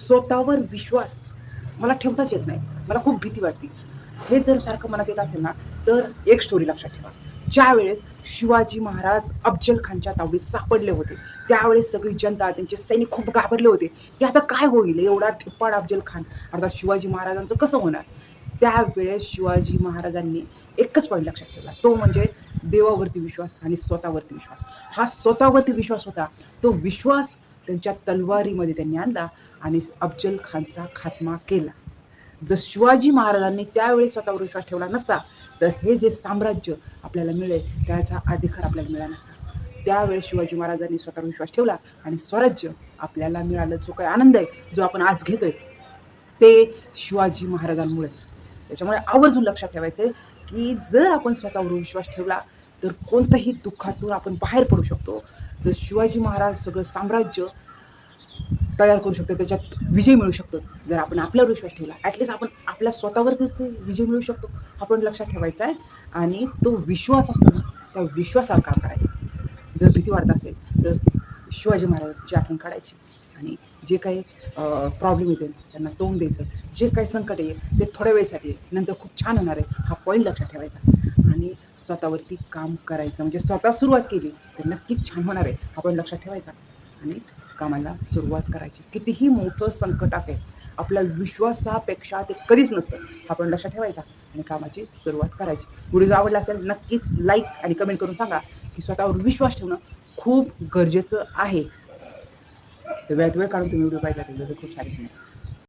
स्वतःवर विश्वास मला ठेवताच येत नाही, मला खूप भीती वाटते. हे जर सारखं मनात येत असेल ना, तर एक स्टोरी लक्षात ठेवा. ज्यावेळेस शिवाजी महाराज अफजल खानच्या तावडीत सापडले होते, त्यावेळेस सगळी जनता, त्यांचे सैनिक खूप घाबरले होते, की आता काय होईल? एवढा धिप्पाड अफजल खान, अर्थात शिवाजी महाराजांचं कसं होणार? त्यावेळेस शिवाजी महाराजांनी एकच पॉईंट लक्षात ठेवला, तो म्हणजे देवावरती विश्वास आणि स्वतःवरती विश्वास. हा स्वतःवरती विश्वास होता. तो विश्वास त्यांच्या तलवारीमध्ये त्यांनी आणला आणि अफजल खानचा खात्मा केला. जर शिवाजी महाराजांनी त्यावेळी स्वतःवर विश्वास ठेवला नसता, तर हे जे साम्राज्य आपल्याला मिळेल त्याचा अधिकार आपल्याला मिळाला नसता. त्यावेळेस शिवाजी महाराजांनी स्वतःवर विश्वास ठेवला आणि स्वराज्य आपल्याला मिळालं. जो काही आनंद आहे, जो आपण आज घेतोय, ते शिवाजी महाराजांमुळेच. त्याच्यामुळे आवर्जून लक्षात ठेवायचं आहे, की जर आपण स्वतःवर विश्वास ठेवला, तर कोणत्याही दुःखातून आपण बाहेर पडू शकतो. जर शिवाजी महाराज सगळं साम्राज्य तयार करू शकतो, त्याच्यात विजय मिळू शकतो. जर आपण आपल्यावर विश्वास ठेवला, ॲटलीस्ट आपण आपल्या स्वतःवरती ते विजय मिळू शकतो. आपण लक्षात ठेवायचा आहे आणि तो विश्वास असतो ना, त्या विश्वासावर काम करायचं. जर भीती वाटत असेल, तर शिवाजी महाराजांची आठवण काढायची आणि जे काही प्रॉब्लेम येतील त्यांना तोंड द्यायचं. जे काही संकट येईल ते थोड्या वेळेसाठी आहे, नंतर खूप छान होणार आहे, हा पॉईंट लक्षात ठेवायचा आणि स्वतःवरती काम करायचं. म्हणजे स्वतः सुरुवात केली तर नक्कीच छान होणार आहे, हा पॉईंट लक्षात ठेवायचा आणि कामाला सुरुवात करायची. कितीही मोठं संकट असेल, आपल्या विश्वासापेक्षा ते कधीच नसतं, हा पॉईंट लक्षात ठेवायचा आणि कामाची सुरुवात करायची. व्हिडिओ जर आवडला असेल नक्कीच लाईक आणि कमेंट करून सांगा की स्वतःवर विश्वास ठेवणं खूप गरजेचं आहे. तर वेळात वेळ काढून तुम्ही व्हिडिओ पाहिजे, खूप सारे धन्यवाद.